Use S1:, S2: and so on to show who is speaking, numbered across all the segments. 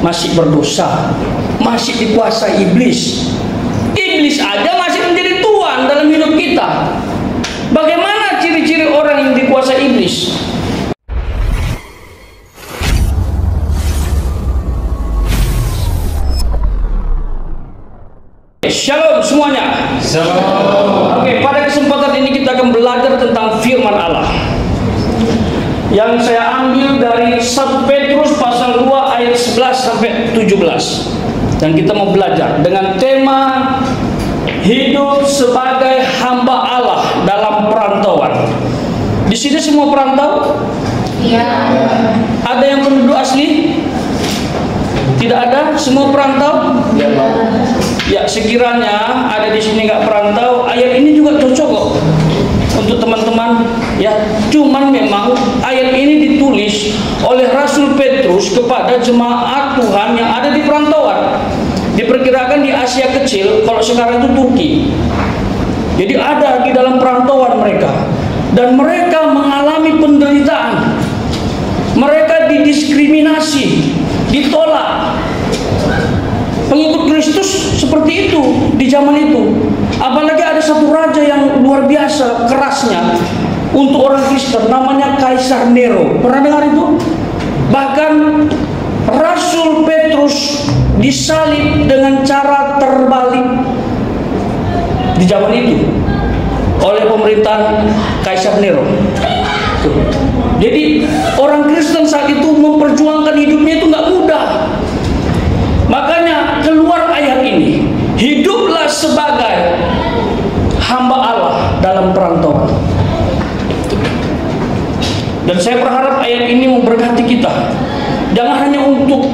S1: masih berdosa, masih dikuasai iblis. Iblis aja masih menjadi tuan dalam hidup kita. Bagaimana ciri-ciri orang yang dikuasai iblis? Shalom semuanya.
S2: Shalom.
S1: Oke, pada kesempatan ini kita akan belajar tentang firman Allah yang saya ambil dari 1 Petrus pasal 2 ayat 11 sampai 17. Dan kita mau belajar dengan tema hidup sebagai hamba Allah dalam perantauan. Di sini semua perantau?
S3: Iya.
S1: Ada yang penduduk asli? Tidak ada? Semua perantau? Ya, sekiranya ada di sini nggak perantau, ayat ini juga cocok kok untuk teman-teman. Ya, cuman memang ayat ini ditulis oleh Rasul Petrus kepada jemaat Tuhan yang ada di perantauan. Diperkirakan di Asia Kecil, kalau sekarang itu Turki. Jadi ada di dalam perantauan mereka, dan mereka mengalami penderitaan. Mereka didiskriminasi, ditolak. Pengikut Kristus seperti itu di zaman itu. Apalagi ada satu raja yang luar biasa kerasnya untuk orang Kristen, namanya Kaisar Nero. Pernah dengar itu? Bahkan Rasul Petrus disalib dengan cara terbalik di zaman itu oleh pemerintahan Kaisar Nero. Jadi orang Kristen saat itu memperjuangkan hidupnya itu nggak mudah. Makanya keluar ayat ini, hiduplah sebagai hamba Allah dalam perantauan. Dan saya berharap ayat ini memberkati kita. Jangan hanya untuk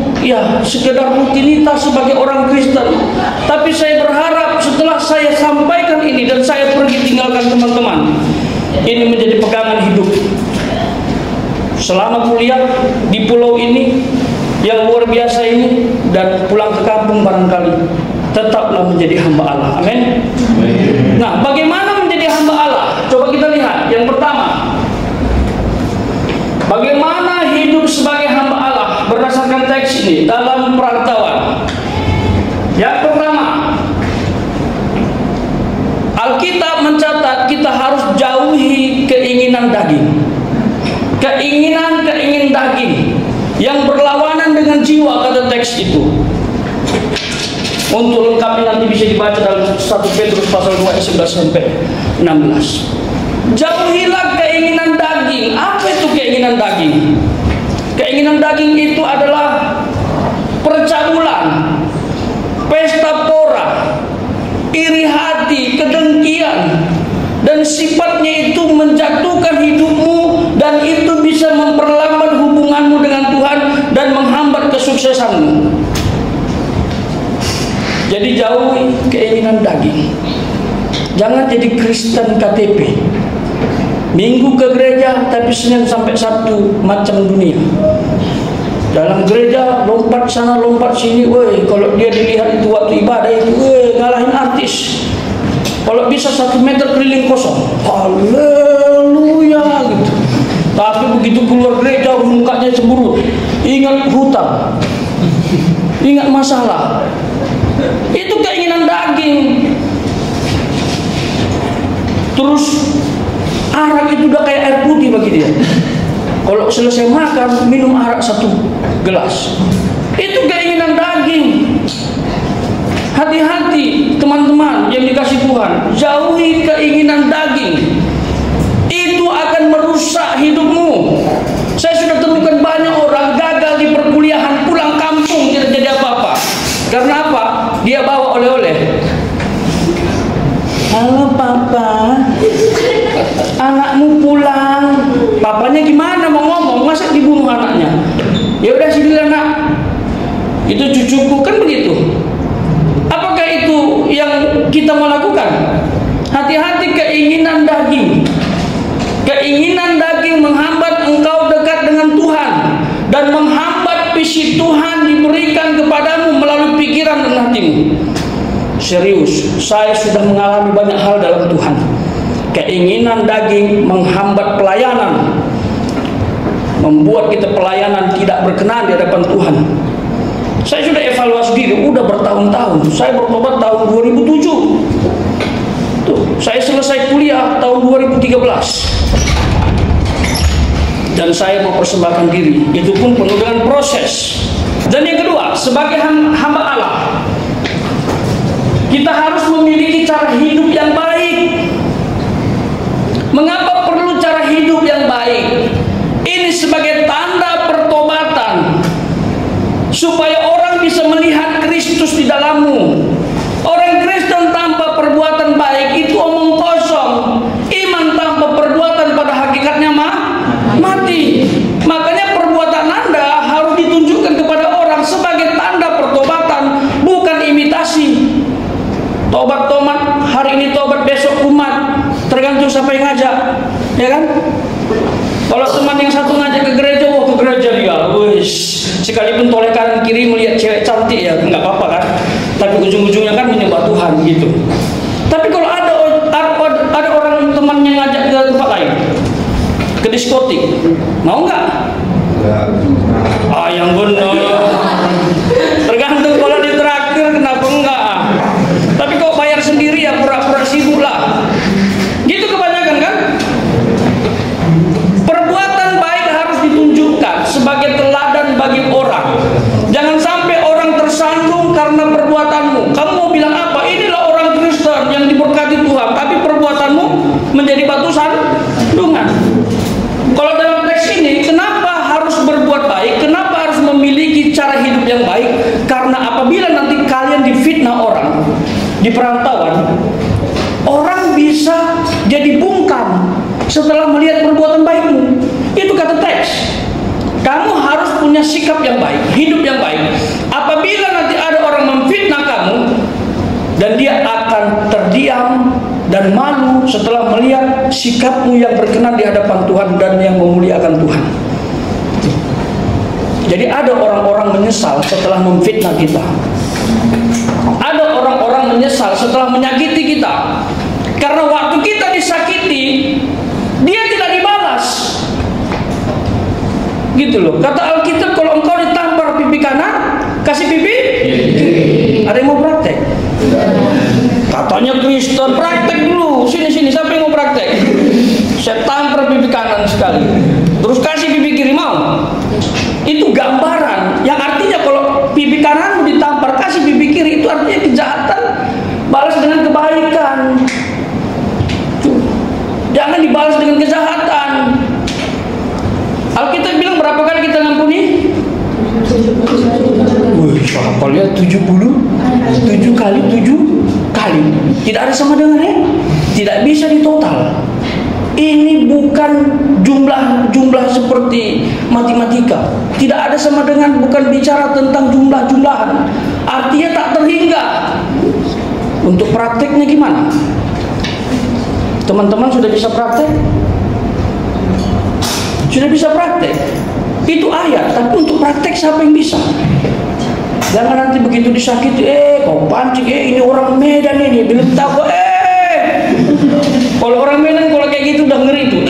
S1: sekedar rutinitas sebagai orang Kristen, tapi saya berharap setelah saya sampaikan ini dan saya pergi tinggalkan teman-teman, ini menjadi pegangan hidup selama kuliah di pulau ini yang luar biasa ini, dan pulang ke kampung barangkali tetaplah menjadi hamba Allah. Amin. Nah, bagaimana menjadi hamba Allah? Coba kita lihat. Yang pertama, bagaimana hidup sebagai hamba Allah berdasarkan teks ini dalam perantauan. Yang pertama, Alkitab mencatat kita harus jauhi keinginan daging. Keinginan daging yang berlawanan dengan jiwa, kata teks itu. Untuk lengkapnya nanti bisa dibaca dalam 1 Petrus pasal 2 ayat 11 sampai 16. Jauhilah keinginan daging. Apa itu keinginan daging? Keinginan daging itu adalah percabulan, pesta pora, iri hati, kedengkian, dan sifatnya itu menjatuhkan hidupmu, dan itu bisa memperlambat hubunganmu dengan Tuhan dan menghambat kesuksesanmu. Jadi jauhi keinginan daging. Jangan jadi Kristen KTP. Minggu ke gereja tapi Senin sampai Sabtu macam dunia. Dalam gereja lompat sana lompat sini, kalau dia dilihat itu waktu ibadah itu, ngalahin artis. Kalau bisa 1 meter keliling kosong, haleluya gitu. Tapi begitu keluar gereja mukanya cemberut, ingat hutang, ingat masalah. Itu keinginan daging. Terus arak itu udah kayak air putih bagi dia. Kalau selesai makan, minum arak 1 gelas. Itu keinginan daging. Hati-hati teman-teman yang dikasih Tuhan, jauhi keinginan daging. Itu akan merusak hidupmu. Saya sudah temukan banyak orang gagal di perkuliahan, pulang kampung tidak jadi apa-apa. Karena apa? Dia bawa oleh-oleh. Halo papa, anakmu pulang. Papanya gimana mau ngomong, masa dibunuh anaknya? Ya udah sini anak, itu cucuku, kan begitu. Apakah itu yang kita mau lakukan? Hati-hati keinginan daging. Keinginan daging menghambat engkau dekat dengan Tuhan, dan menghambat visi Tuhan diberikan kepadamu melalui pikiran dan hatimu. Serius, saya sudah mengalami banyak hal dalam Tuhan. Keinginan daging menghambat pelayanan, membuat kita pelayanan tidak berkenan di hadapan Tuhan. udah bertahun-tahun. Saya bertobat tahun 2007. Tuh, saya selesai kuliah tahun 2013. Dan saya mempersembahkan diri. Itu pun penuh dengan proses. Dan yang kedua, sebagai hamba Allah, kita harus memiliki cara hidup yang baik. Mengapa perlu cara hidup yang baik? Ini sebagai tanda pertobatan, supaya orang bisa melihat Kristus di dalammu. Orang Kristen tanpa perbuatan baik itu omong kosong. Iman tanpa perbuatan pada hakikatnya mati. Makanya perbuatan Anda harus ditunjukkan kepada orang sebagai tanda pertobatan, bukan imitasi. Tobat hari ini tobat, besok umat, tergantung siapa yang ngajak, ya kan? Kalau teman yang satu ngajak ke gereja, ke gereja dia, sekalipun toleh kanan kiri melihat cewek cantik, ya nggak apa-apa kan? Tapi ujung-ujungnya kan menyembah Tuhan gitu. Tapi kalau ada orang teman yang ngajak ke tempat lain, ke diskotik, mau nggak? Yang benar. Tergantung kalau ditraktir, kenapa enggak? Tapi kok bayar sendiri ya pura-pura sibuk lah. Gitu kebanyakan kan? Perbuatan baik harus ditunjukkan sebagai teladan bagi orang. Jangan sampai orang tersandung karena perbuatanmu. Kamu mau bilang apa? Inilah orang Kristen yang diberkati Tuhan, tapi perbuatanmu menjadi batu sandungan. Kalau dalam teks ini, kenapa harus berbuat baik? Kenapa harus memiliki cara hidup yang baik? Karena apabila nanti kalian difitnah orang di perantauan, orang bisa jadi bungkam setelah melihat perbuatan baikmu. Itu kata teks. Kamu harus punya sikap yang baik, hidup yang baik. Apabila nanti ada orang memfitnah kamu, dan dia akan terdiam dan malu setelah melihat sikapmu yang berkenan di hadapan Tuhan dan yang memuliakan Tuhan. Jadi ada orang-orang menyesal setelah memfitnah kita. Ada orang-orang menyesal setelah menyakiti kita. Karena waktu kita disakiti, dia tidak dibalas. Gitu loh. Kata Alkitab, kalau engkau ditampar pipi kanan, kasih pipi kiri. Ada yang mau praktek? Katanya Kristen, praktek dulu. Sini, siapa yang mau praktek? Saya tampar pipi kanan sekali, terus kasih pipi kiri, mau? Itu gambaran yang artinya kalau pipi kanan ditampar, kasih pipi kiri, itu artinya kejahatan balas dengan kebaikan. Jangan dibalas dengan kejahatan. Alkitab bilang berapa kali kita ngampuni? Siapa lihat 70? 7 kali 7 kali. Tidak ada sama dengannya. Tidak bisa ditotal. Ini bukan jumlah seperti matematika. Tidak ada sama dengan, bukan bicara tentang jumlah-jumlahan. Artinya tak terhingga. Untuk prakteknya gimana? Teman-teman sudah bisa praktek? Sudah bisa praktek? Itu ayat, tapi untuk praktek siapa yang bisa? Jangan nanti begitu disakiti, kau pancing, ini orang Medan ini, belum tahu, kalau orang Medan kalau kayak gitu udah ngeri tuh,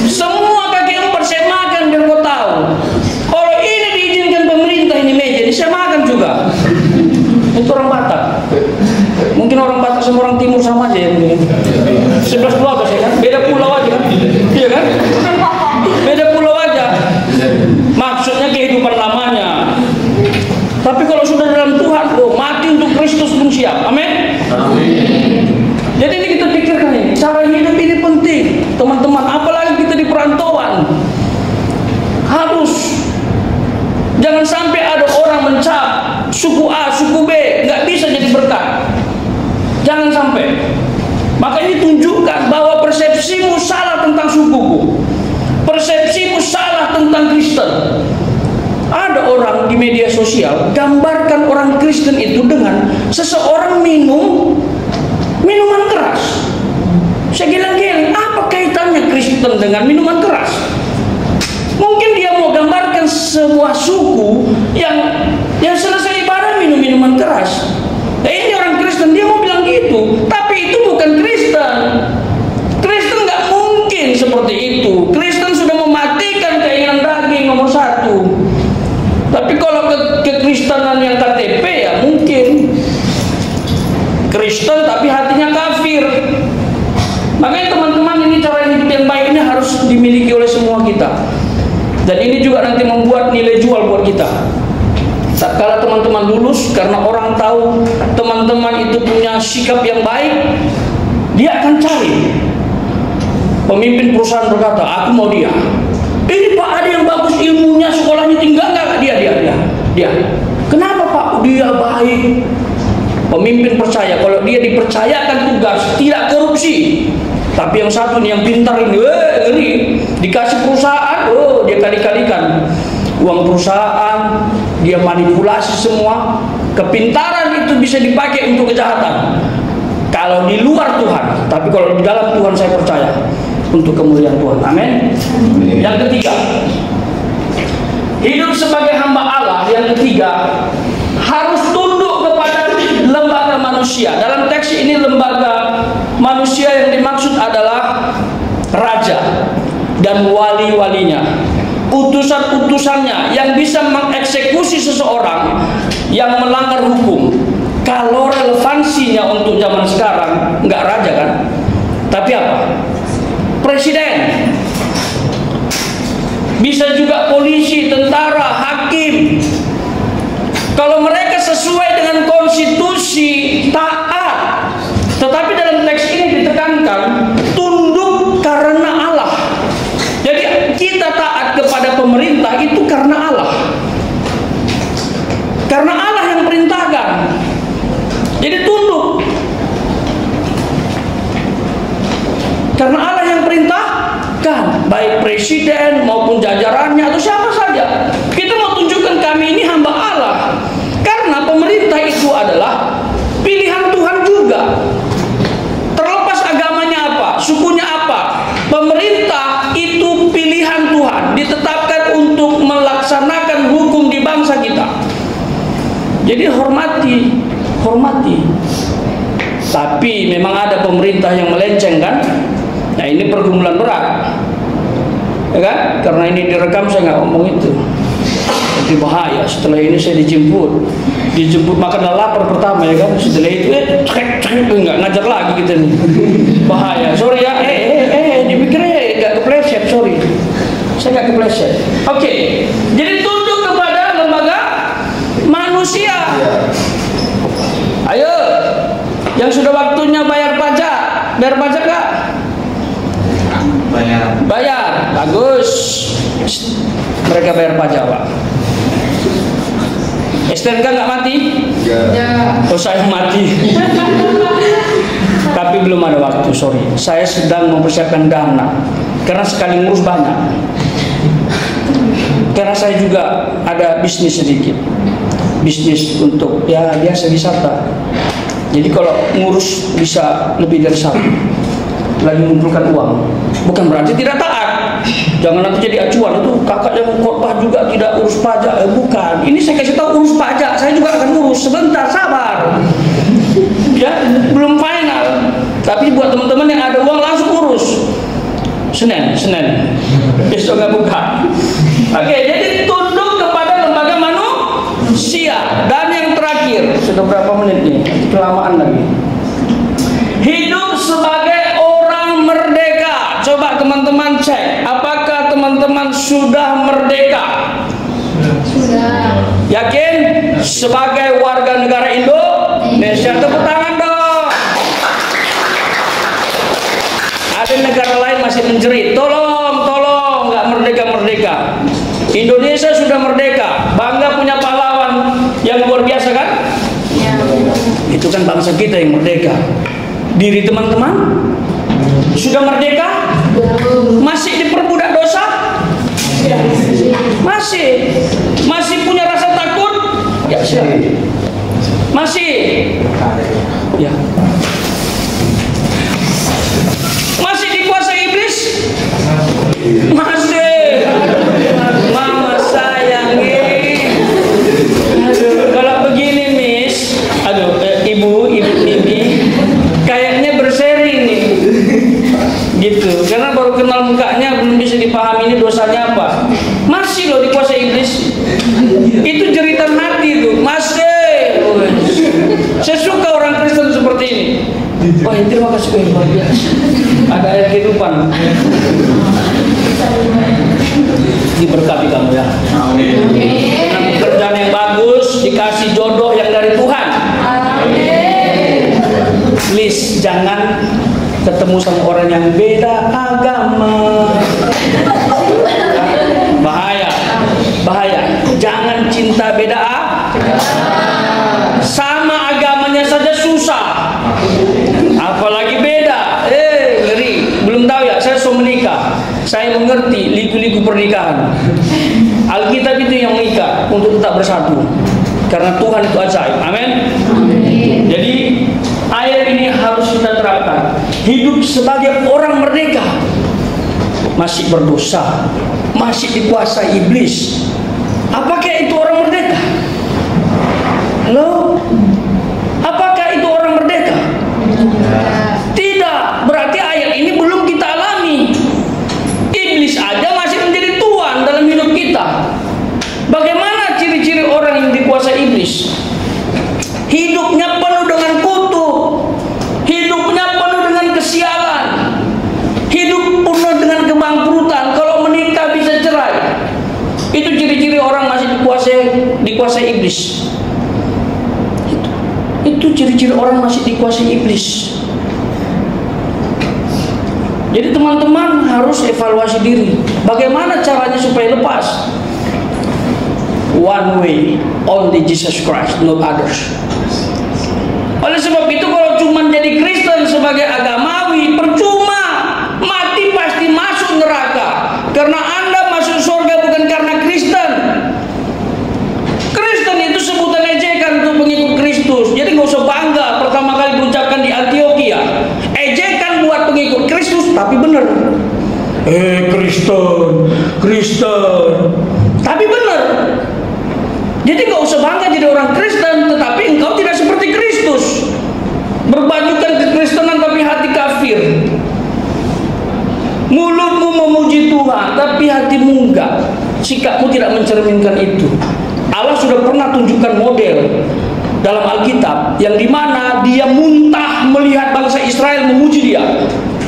S1: semua kaki empat saya makan biar kau tahu. Kalau ini diizinkan pemerintah ini meja, ini saya makan juga. Itu orang Batak. Mungkin orang Batak sama orang Timur sama aja ya mungkin. 11 pulau ya kan? Beda pulau aja kan? Iya kan? Beda pulau aja. Maksudnya kehidupan lamanya. Tapi kalau sudah dalam Tuhan, mati untuk Kristus pun siap. Amin. Jadi ini kita pikirkan ini, cara hidup ini penting, teman-teman. Apalagi kita di perantauan, harus jangan sampai ada orang mencap suku A, suku B, nggak bisa jadi berkat. Jangan sampai. Maka ini tunjukkan bahwa persepsimu salah tentang sukuku, persepsimu salah tentang Kristen. Ada orang di media sosial gambarkan orang Kristen itu dengan seseorang minum minuman keras. Saya gilang-giling, apa kaitannya Kristen dengan minuman keras? Mungkin dia mau gambarkan sebuah suku yang selesai ibadah minum minuman keras. Nah, ini orang Kristen, dia mau bilang gitu, tapi itu bukan Kristen. Kristen nggak mungkin seperti itu. Kristen sudah mematikan keinginan daging nomor 1. Dan ini juga nanti membuat nilai jual buat kita. Tak kala teman-teman lulus, karena orang tahu teman-teman itu punya sikap yang baik, dia akan cari. Pemimpin perusahaan berkata, aku mau dia. Ini Pak, ada yang bagus ilmunya, sekolahnya tinggal nggak? Dia. Kenapa Pak? Dia baik. Pemimpin percaya, kalau dia dipercayakan tugas, tidak korupsi. Tapi yang satu nih, yang pintar ini, ngeri. Dikasih perusahaan, dia kali-kalikan uang perusahaan, dia manipulasi semua. Kepintaran itu bisa dipakai untuk kejahatan kalau di luar Tuhan, tapi kalau di dalam Tuhan saya percaya untuk kemuliaan Tuhan. Amin. Yang ketiga, hidup sebagai hamba Allah. Yang ketiga, harus tunduk kepada lembaga manusia. Dalam teks ini lembaga manusia yang dimaksud adalah raja dan wali-walinya, utusan-utusannya yang bisa mengeksekusi seseorang yang melanggar hukum. Kalau relevansinya untuk zaman sekarang, nggak raja kan, tapi apa? Presiden. Bisa juga polisi, tentara, hakim. Kalau mereka sesuai dengan konstitusi, taat. Tetapi dalam teks ini ditekankan tunduk karena Allah. Jadi kita taat kepada pemerintah itu karena Allah. Karena Allah yang perintahkan. Jadi tunduk. Karena Allah yang perintahkan, baik presiden maupun jajarannya atau siapa saja. Kita mau tunjukkan kami ini hamba Allah. Karena pemerintah itu adalah pilihan Tuhan juga. Terlepas agamanya apa, sukunya apa, pemerintah itu pilihan Tuhan, ditetapkan untuk melaksanakan hukum di bangsa kita. Jadi hormati. Tapi memang ada pemerintah yang melenceng kan. Nah ini pergumulan berat, ya kan? Karena ini direkam, saya nggak ngomong itu. Jadi bahaya. Setelah ini saya dijemput makan lapar pertama, ya kan? Setelah itu nggak ngajar lagi kita nih. Bahaya. Sorry ya. Dipikirnya nggak kepleset. Sorry, saya nggak kepleset. Oke. Jadi tunduk kepada lembaga manusia. Ayo, yang sudah waktunya bayar pajak nggak? Bayar. Bagus. Mereka bayar pajak, Pak. STNK nggak mati? Ya. Oh, saya mati. Tapi belum ada waktu, sorry. Saya sedang mempersiapkan dana. Karena sekali ngurus banyak. Karena saya juga ada bisnis sedikit. Bisnis untuk ya biasa wisata. Jadi kalau ngurus bisa lebih dari satu. Lagi mengumpulkan uang. Bukan berarti tidak taat. Jangan nanti jadi acuan, itu kakak yang khotbah juga tidak urus pajak. Bukan. Ini saya kasih tahu urus pajak. Saya juga akan urus. Sebentar, sabar. Ya, belum final. Tapi buat teman-teman yang ada uang langsung urus. Senin. Besok nggak buka. Oke, jadi tunduk kepada lembaga manusia. Dan yang terakhir, sudah berapa menit nih? Kelamaan lagi. Hidup sebagai orang merdeka. Coba teman-teman cek, apakah teman-teman sudah merdeka? Sudah. Yakin? Sebagai warga negara Indonesia, tepuk tangan dong. Ada negara lain masih menjerit, tolong, nggak merdeka. Indonesia sudah merdeka, bangga punya pahlawan yang luar biasa kan? Ya. Itu kan bangsa kita yang merdeka. Diri teman-teman sudah merdeka? Masih diperbudak dosa? Masih punya rasa takut? Ya, silakan. Masih? Ya. Masih dikuasai iblis? Masih. Mama sayang. Aduh, kalau begini Miss, ibu ini kayaknya berseri nih. Gitu. Karena baru kenal mukanya belum bisa dipahami ini dosanya apa. Masih loh dikuasai iblis. Itu jeritan hati tuh. Masih. Saya suka orang Kristen seperti ini. Wah, terima kasih luar biasa. Ada ayat kehidupan. diberkati kamu ya.
S2: Amin.
S1: Dengan pekerjaan yang bagus, dikasih jodoh yang dari Tuhan.
S3: Amin.
S1: Please jangan ketemu sama orang yang beda agama. Bahaya, bahaya. Jangan cinta beda sama agamanya saja susah, apalagi beda. Ngeri. Belum tahu ya, saya sudah menikah, saya mengerti liku-liku pernikahan. Alkitab itu yang mengikat untuk tetap bersatu, karena Tuhan itu ajaib. Amin. Jadi ayat ini harus kita terapkan. Hidup sebagai orang merdeka, masih berdosa, masih dikuasai iblis. Apakah itu orang merdeka? Halo? Apakah itu orang merdeka? Tidak. Berarti ayat ini belum kita alami. Iblis aja masih menjadi tuan dalam hidup kita. Bagaimana ciri-ciri orang yang dikuasai iblis? Hidupnya penuh dengan kutuk, hidupnya penuh dengan kesialan, hidup penuh dengan kebangkrutan. Kalau menikah bisa cerai. Itu ciri-ciri orang masih dikuasai iblis. Itu ciri-ciri orang masih dikuasai iblis. Jadi teman-teman harus evaluasi diri. Bagaimana caranya supaya lepas? One way, only Jesus Christ, not others. Oleh sebab itu kalau cuma jadi Kristen sebagai agamawi, percuma. Mati pasti masuk neraka. Karena Anda masuk surga bukan karena Kristen. Kristen itu sebutan ejekan untuk pengikut Kristus. Jadi nggak usah bangga pertama kali diucapkan di Antioquia. Ejekan buat pengikut Kristus, tapi benar. Kristen, tapi benar. Jadi nggak usah bangga jadi orang Kristen, tetapi engkau tidak seperti Kristus. Berbajukan kekristenan tapi hati kafir. Mulutmu memuji Tuhan, tapi hatimu enggak. Sikapmu tidak mencerminkan itu. Allah sudah pernah tunjukkan model dalam Alkitab, yang dimana dia muntah melihat bangsa Israel memuji dia.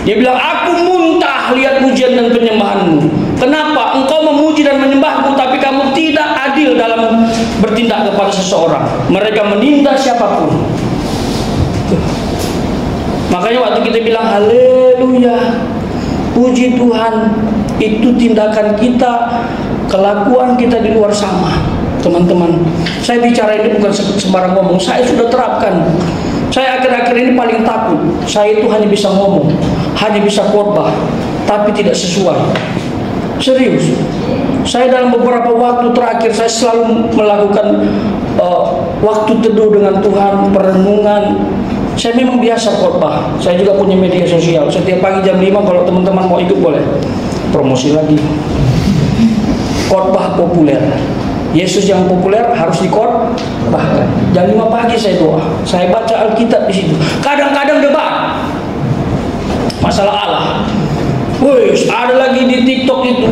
S1: Dia bilang, aku muntah lihat pujian dan penyembahanmu. Kenapa? Engkau memuji dan menyembahku, tapi kamu tidak adil dalam bertindak kepada seseorang. Mereka menindas siapapun. Makanya waktu kita bilang haleluya, puji Tuhan, itu tindakan kita, kelakuan kita di luar sama. Teman-teman, saya bicara ini bukan sembarang ngomong. Saya sudah terapkan. Saya akhir-akhir ini paling takut. Saya itu hanya bisa ngomong, hanya bisa khotbah, tapi tidak sesuai. Serius. Saya dalam beberapa waktu terakhir saya selalu melakukan waktu teduh dengan Tuhan, perenungan. Saya memang biasa khotbah. Saya juga punya media sosial. Setiap pagi jam 5 kalau teman-teman mau ikut boleh. Promosi lagi. Khotbah populer. Yesus yang populer harus dikhotbahkan. Jam 5 pagi saya doa. Saya baca Alkitab di situ. Kadang-kadang debat masalah Allah. Wes, ada lagi di TikTok itu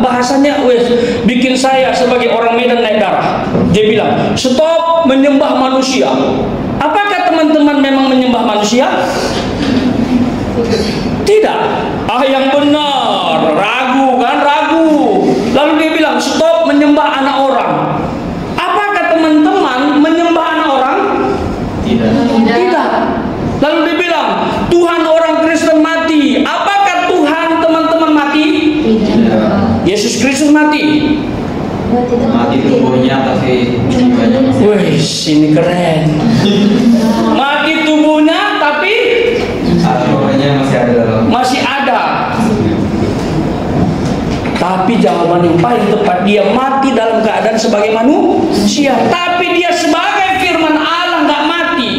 S1: bahasanya bikin saya sebagai orang Medan naik darah. Dia bilang, "Stop menyembah manusia." Apakah teman-teman memang menyembah manusia? Tidak. Yang benar, ragu kan, ragu. Lalu dia bilang, "Stop menyembah anak orang." Apakah teman-teman menyembah anak orang? Tidak. Lalu dia bilang, "Tuhan orang Kristen mati." Apakah Tuhan teman-teman mati? Tidak. Yesus Kristus mati.
S2: Mati tubuhnya tapi jiwanya masih.
S1: Wih, ini keren. Mati tubuhnya tapi
S2: jiwanya masih ada dalam.
S1: Masih ada. Tapi jawaban yang paling tepat, dia mati dalam keadaan sebagai manusia, tapi dia sebagai firman Allah nggak mati.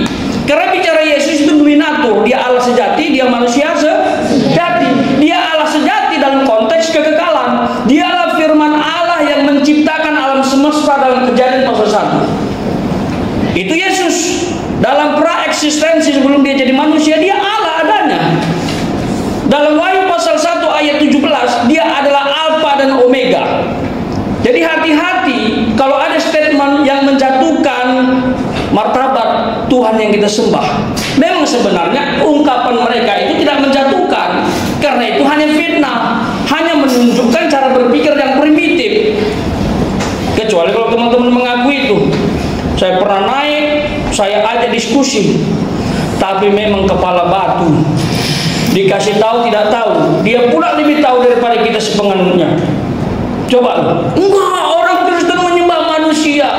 S1: Karena bicara Yesus itu dominator, dia Allah sejati, dia manusia sejati. Dia Allah sejati dalam konteks kekekalan. Dialah firman Allah yang menciptakan alam semesta dalam Kejadian pasal 1. Itu Yesus. Dalam pra-eksistensi sebelum dia jadi manusia, dia Allah adanya. Dalam Wahyu pasal 1 ayat 17, dia adalah Alfa dan Omega. Jadi hati-hati kalau ada statement yang menjatuhkan martabat Tuhan yang kita sembah. Memang sebenarnya ungkapan mereka itu tidak menjatuhkan, karena itu hanya fitnah, hanya menunjukkan cara berpikir yang primitif. teman-teman mengakui itu. Saya pernah naik, saya ajak diskusi, tapi memang kepala batu. Dikasih tahu tidak tahu, dia pula lebih tahu daripada kita sepenganutnya. Coba, enggak, orang Kristen menyembah manusia.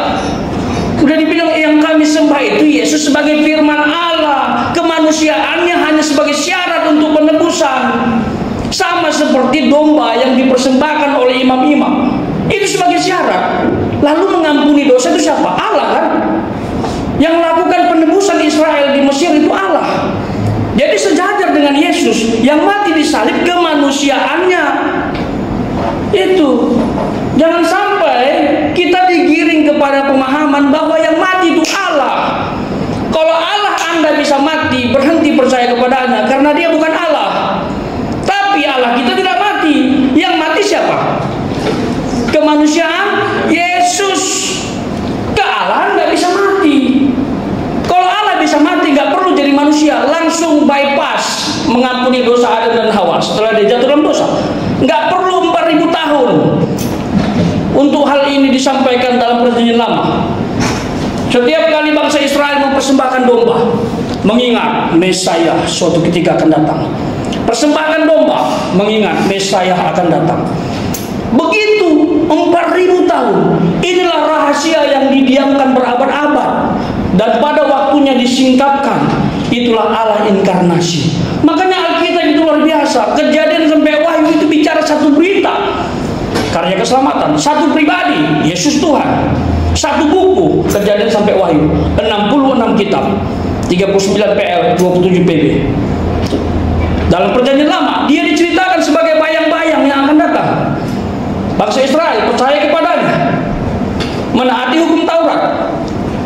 S1: Udah dibilang yang kami sembah itu Yesus sebagai firman Allah, kemanusiaannya hanya sebagai syarat untuk penebusan. Sama seperti domba yang dipersembahkan oleh imam-imam, itu sebagai syarat. Lalu mengampuni dosa itu siapa? Allah kan? Yang melakukan penebusan Israel di Mesir itu Allah. Jadi sejajar dengan Yesus yang mati disalib, kemanusiaannya itu. Jangan sampai kita digiring kepada pemahaman bahwa yang mati itu Allah. Kalau Allah Anda bisa mati, berhenti percaya kepadanya karena dia bukan Allah. Tapi Allah kita tidak mati. Yang mati siapa? Kemanusiaan Yesus. Kealahan nggak bisa mati. Kalau Allah bisa mati, nggak perlu jadi manusia, langsung bypass mengampuni dosa Adam dan Hawa setelah dia jatuh dalam dosa. Nggak perlu 4000 tahun untuk hal ini disampaikan dalam Perjanjian Lama. Setiap kali bangsa Israel mempersembahkan domba, mengingat Mesias suatu ketika akan datang. Persembahkan domba, mengingat Mesias akan datang. Begitu 4000 tahun. Inilah rahasia yang didiamkan berabad-abad, dan pada waktunya disingkapkan. Itulah Allah inkarnasi. Makanya Alkitab itu luar biasa. Kejadian sampai Wahyu itu bicara satu berita, karya keselamatan, satu pribadi, Yesus Tuhan. Satu buku, Kejadian sampai Wahyu, 66 kitab, 39 PL, 27 PB. Dalam Perjanjian Lama, dia diceritakan sebagai bayang-bayang yang akan datang. Bangsa Israel percaya kepadanya, menaati hukum Taurat,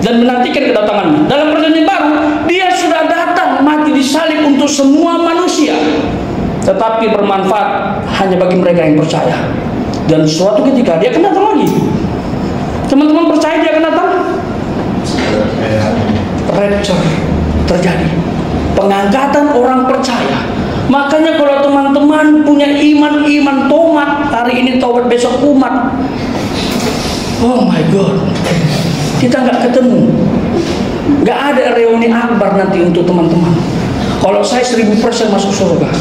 S1: dan menantikan kedatangannya. Dalam Perjanjian Baru, dia sudah datang mati disalib untuk semua manusia, tetapi bermanfaat hanya bagi mereka yang percaya. Dan suatu ketika dia akan datang lagi. Teman-teman percaya dia akan datang? Rapture terjadi, pengangkatan orang percaya. Makanya kalau teman-teman punya iman tomat, hari ini taubat, besok umat, oh my God, kita nggak ketemu. Nggak ada reuni akbar nanti untuk teman-teman. Kalau saya 1000% masuk surga,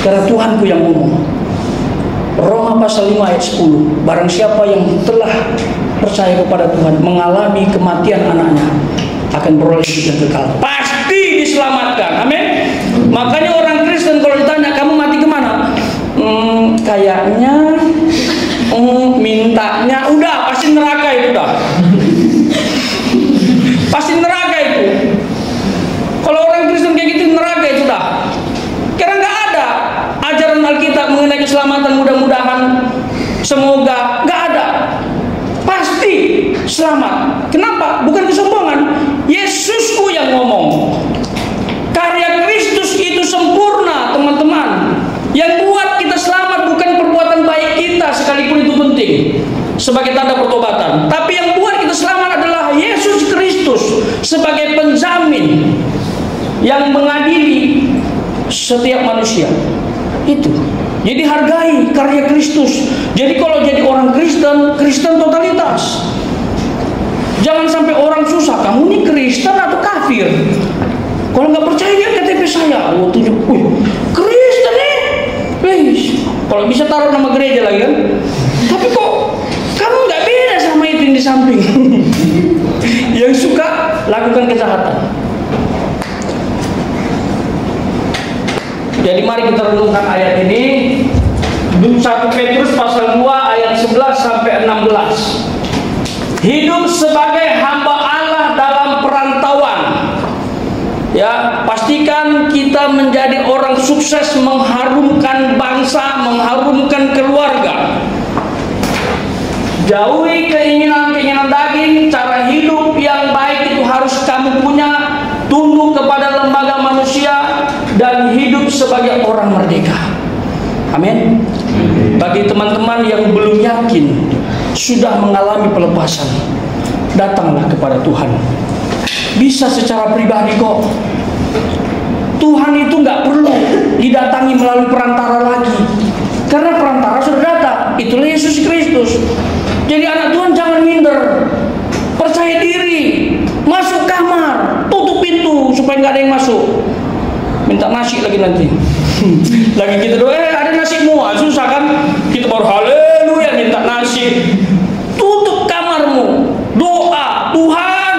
S1: karena Tuhanku yang ngomong. Roma pasal 5 ayat 10, barang siapa yang telah percaya kepada Tuhan, mengalami kematian anaknya, akan beroleh hidup yang kekal, pasti diselamatkan. Amin. Makanya orang Kristen kalau ditanya kamu mati kemana, kayaknya mintanya udah pasti neraka itu dah. Pasti neraka itu. Kalau orang Kristen kayak gitu, neraka itu dah. Karena nggak ada ajaran Alkitab mengenai keselamatan. Mudah-mudahan, semoga, nggak ada. Pasti selamat. Kenapa? Bukan kesombongan. Yesusku yang ngomong. Karya Kristus itu sempurna, teman-teman. Yang buat kita selamat bukan perbuatan baik kita, sekalipun itu penting sebagai tanda pertobatan. Tapi yang buat kita selamat adalah Yesus Kristus sebagai penjamin yang mengadili setiap manusia. Itu. Jadi hargai karya Kristus. Jadi kalau jadi orang Kristen, Kristen totalitas. Jangan sampai orang susah, kamu ini Kristen atau kafir? Kalau nggak percaya lihat KTP saya, tunjuk, Kristen nih. Kalau bisa taruh nama gereja lagi kan. Tapi kok kamu nggak beda sama itu yang di samping. Yang suka lakukan kejahatan. Jadi mari kita renungkan ayat ini. 1 Petrus pasal 2 ayat 11 sampai 16. Hidup sebagai hamba Allah dalam perantauan. Ya, pastikan kita menjadi orang sukses, mengharumkan bangsa, mengharumkan keluarga. Jauhi keinginan-keinginan daging. Cara hidup yang baik itu harus kamu punya. Tunduk kepada lembaga manusia dan hidup sebagai orang merdeka. Amin. Bagi teman-teman yang belum yakin, sudah mengalami pelepasan, datanglah kepada Tuhan. Bisa secara pribadi kok. Tuhan itu nggak perlu didatangi melalui perantara lagi, karena perantara sudah datang. Itulah Yesus Kristus. Jadi anak Tuhan jangan minder. lagi nanti. Lagi kita doa, ada nasi semua, susah kan? Kita baru haleluya minta nasi. Tutup kamarmu, doa, Tuhan,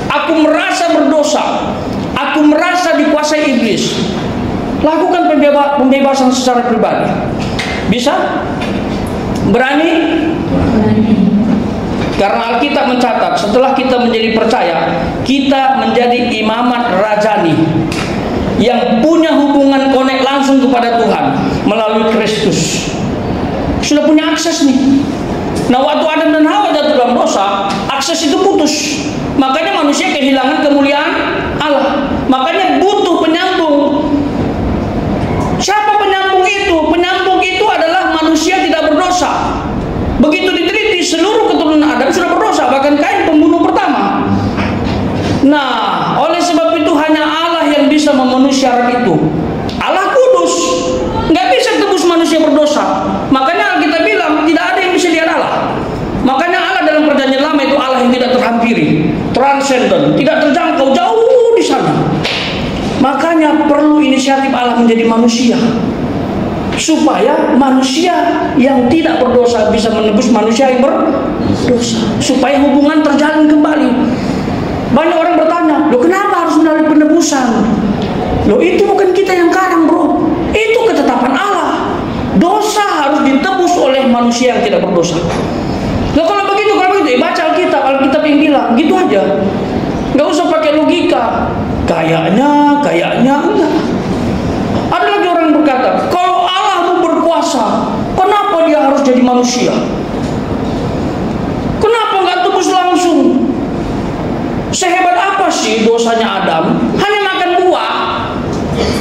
S1: aku merasa berdosa, aku merasa dikuasai iblis. Lakukan pembebasan secara pribadi. Bisa? Berani? Karena Alkitab mencatat, setelah kita menjadi percaya, kita menjadi imamat rajani yang punya hubungan konek langsung kepada Tuhan melalui Kristus. Sudah punya akses nih. Nah, waktu Adam dan Hawa jatuh dalam dosa, akses itu putus. Makanya manusia kehilangan kemuliaan Allah. Makanya butuh penyambung. Siapa penyambung itu? Penyambung itu adalah manusia tidak berdosa. Begitu diteliti, seluruh keturunan Adam sudah berdosa, bahkan Kain pembunuh pertama. Nah, oleh sebab itu hanya Allah yang bisa memenuhi syarat itu. Allah kudus, nggak bisa tebus manusia berdosa. Makanya Alkitab bilang tidak ada yang bisa lihat Allah. Makanya Allah dalam perjanjian lama itu Allah yang tidak terhampiri, transenden, tidak terjangkau, jauh di sana. Makanya perlu inisiatif Allah menjadi manusia, supaya manusia yang tidak berdosa bisa menebus manusia yang berdosa, supaya hubungan terjalin kembali. Banyak orang bertanya, loh kenapa harus melalui penebusan? Loh itu bukan kita yang karang bro, itu ketetapan Allah. Dosa harus ditebus oleh manusia yang tidak berdosa. Loh kalau begitu baca Alkitab yang bilang gitu aja, nggak usah pakai logika. Kayaknya enggak. Ada lagi orang yang berkata, kalau Allah mau berkuasa, kenapa dia harus jadi manusia? Kenapa nggak tebus langsung? Sehebat apa sih dosanya Adam? Hanya makan buah.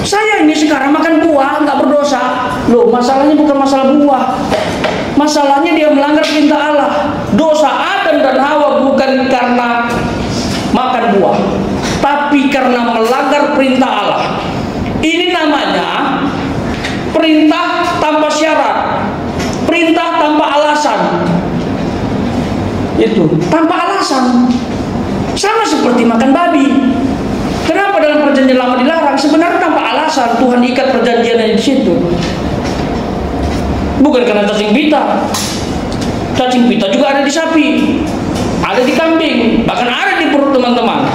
S1: Saya ini sekarang makan buah nggak berdosa. Loh, masalahnya bukan masalah buah. Masalahnya dia melanggar perintah Allah. Dosa Adam dan Hawa bukan karena makan buah, tapi karena melanggar perintah Allah. Ini namanya perintah tanpa syarat, perintah tanpa alasan. Itu tanpa alasan. Sama seperti makan babi. Kenapa dalam perjanjian lama dilarang? Sebenarnya tanpa alasan Tuhan ikat perjanjiannya di situ. Bukan karena cacing pita. Cacing pita juga ada di sapi, ada di kambing, bahkan ada di perut teman-teman.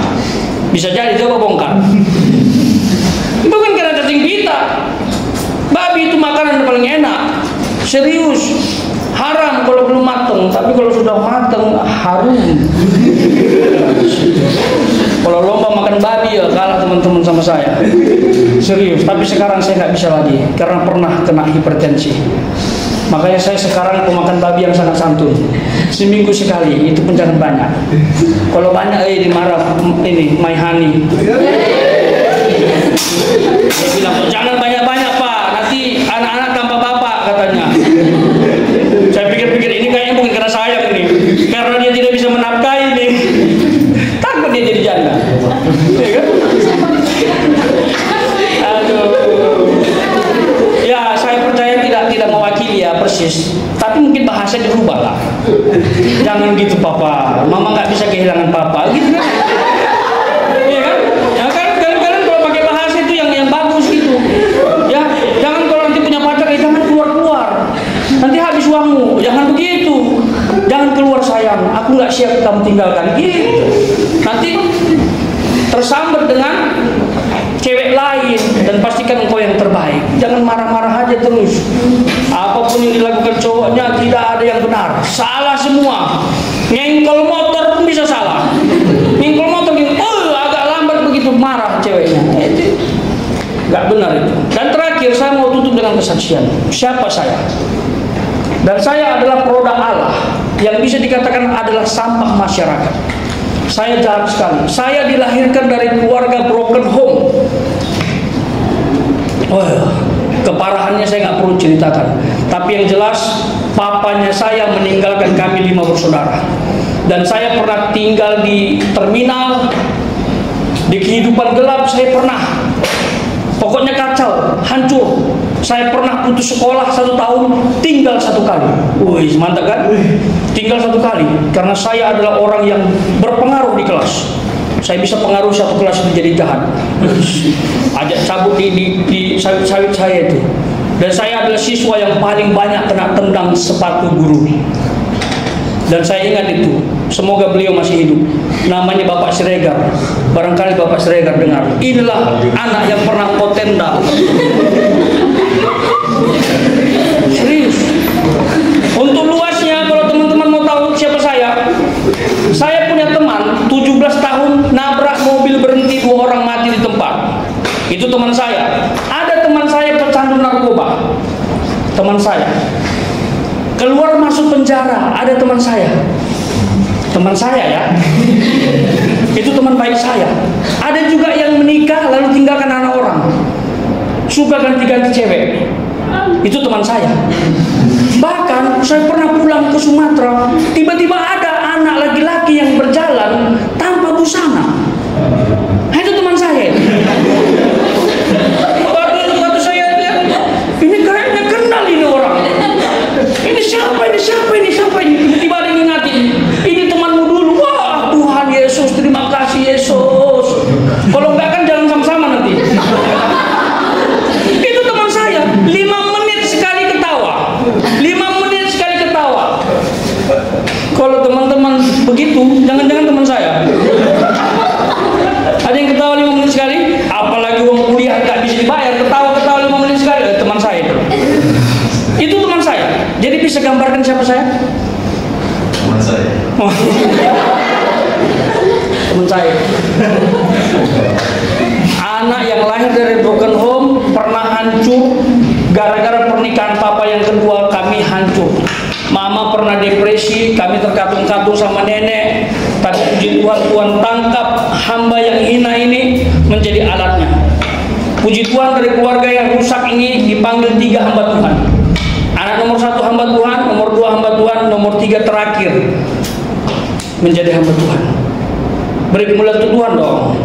S1: Bisa jadi, coba bongkar. Bukan karena cacing pita. Babi itu makanan paling enak. Serius. Haram kalau belum mateng, tapi kalau sudah mateng harum. Kalau lomba makan babi ya kalah teman-teman sama saya. Serius, tapi sekarang saya nggak bisa lagi karena pernah kena hipertensi. Makanya saya sekarang pemakan babi yang sangat santun. Seminggu sekali, itu pun jangan banyak. Kalau banyak dimarah ini my honey. Dia bilang, jangan banyak-banyak Pak, nanti anak-anak tanpa bapak katanya. Saya pikir-pikir ini kayaknya bukan karena sayang ini, karena dia tidak bisa menafkahi ini. Takut dia jadi janda. Ya kan? Aduh. Ya, saya percaya tidak mewakili ya persis, tapi mungkin bahasa dirubah lah. Jangan gitu papa, mama nggak bisa kehilangan papa, gitu kan? Iya kan? Ya kan? Kalian kalau pakai bahasa itu yang bagus gitu. Ya, jangan kalau nanti punya pacar, jangan keluar. Nanti habis uangmu, jangan begitu. Jangan keluar sayang, aku nggak siap kamu tinggalkan. Gitu. Nanti tersambar dengan cewek lain dan pastikan engkau yang terbaik. Jangan marah-marah aja terus. Apapun yang dilakukan cowoknya tidak ada yang benar, salah semua. Ngengkol motor pun bisa salah. Ngengkol motor gitu, agak lambat begitu marah ceweknya. Itu nggak benar itu. Dan terakhir saya mau tutup dengan kesaksian. Siapa saya? Dan saya adalah produk Allah yang bisa dikatakan adalah sampah masyarakat. Saya jahat sekali. Saya dilahirkan dari keluarga broken home. Keparahannya saya nggak perlu ceritakan. Tapi yang jelas, papanya saya meninggalkan kami 5 bersaudara. Dan saya pernah tinggal di terminal. Di kehidupan gelap saya pernah. Pokoknya kacau, hancur. Saya pernah putus sekolah 1 tahun, tinggal 1 kali. Wih, mantap kan? Tinggal 1 kali, karena saya adalah orang yang berpengaruh di kelas. Saya bisa pengaruh satu kelas itu jadi jahat. Ajak cabut di sawit-sawit saya itu. Dan saya adalah siswa yang paling banyak kena tendang sepatu guru. Dan saya ingat itu. Semoga beliau masih hidup. Namanya Bapak Siregar. Barangkali Bapak Siregar dengar. Inilah anak yang pernah kau tendang. Serius. Untuk luasnya, kalau teman-teman mau tahu siapa saya punya teman 17 tahun nabrak mobil berhenti, 2 orang mati di tempat. Itu teman saya. Ada teman saya pecandu narkoba. Teman saya. Keluar masuk penjara, ada teman saya. Teman saya ya. Itu teman baik saya. Ada juga yang menikah lalu tinggalkan anak orang. Suka ganti-ganti cewek. Itu teman saya. Bahkan saya pernah pulang ke Sumatera, tiba-tiba ada anak laki-laki yang berjalan tanpa busana. Itu teman saya. Waktu saya lihat, ini kayaknya kenal ini orang. Ini siapa ini? Tiba-tiba ada yang ingatin, ini temanmu dulu. Wah, Tuhan Yesus, terima kasih Yesus. Kalau enggak kan jalan sama-sama nanti. Itu teman saya, 5 menit sekali ketawa. 5 menit sekali ketawa. Kalau teman-teman begitu, jangan-jangan teman saya. Ada yang ketawa 5 menit sekali, apalagi uang kuliah nggak bisa dibayar, ketawa-ketawa 5 menit sekali. Teman saya itu teman saya. Jadi bisa gambarkan siapa saya?
S2: Teman saya.
S1: Oh. Teman saya. Anak yang lahir dari broken home, pernah hancur gara-gara pernikahan papa yang kedua, kami hancur. Mama pernah depresi, kami terkatung-katung sama nenek. Tapi puji Tuhan, Tuhan tangkap hamba yang hina ini menjadi alatnya. Puji Tuhan, dari keluarga yang rusak ini dipanggil 3 hamba Tuhan. Anak nomor 1 hamba Tuhan, nomor 2 hamba Tuhan, nomor 3 terakhir menjadi hamba Tuhan. Beri kemuliaan Tuhan dong.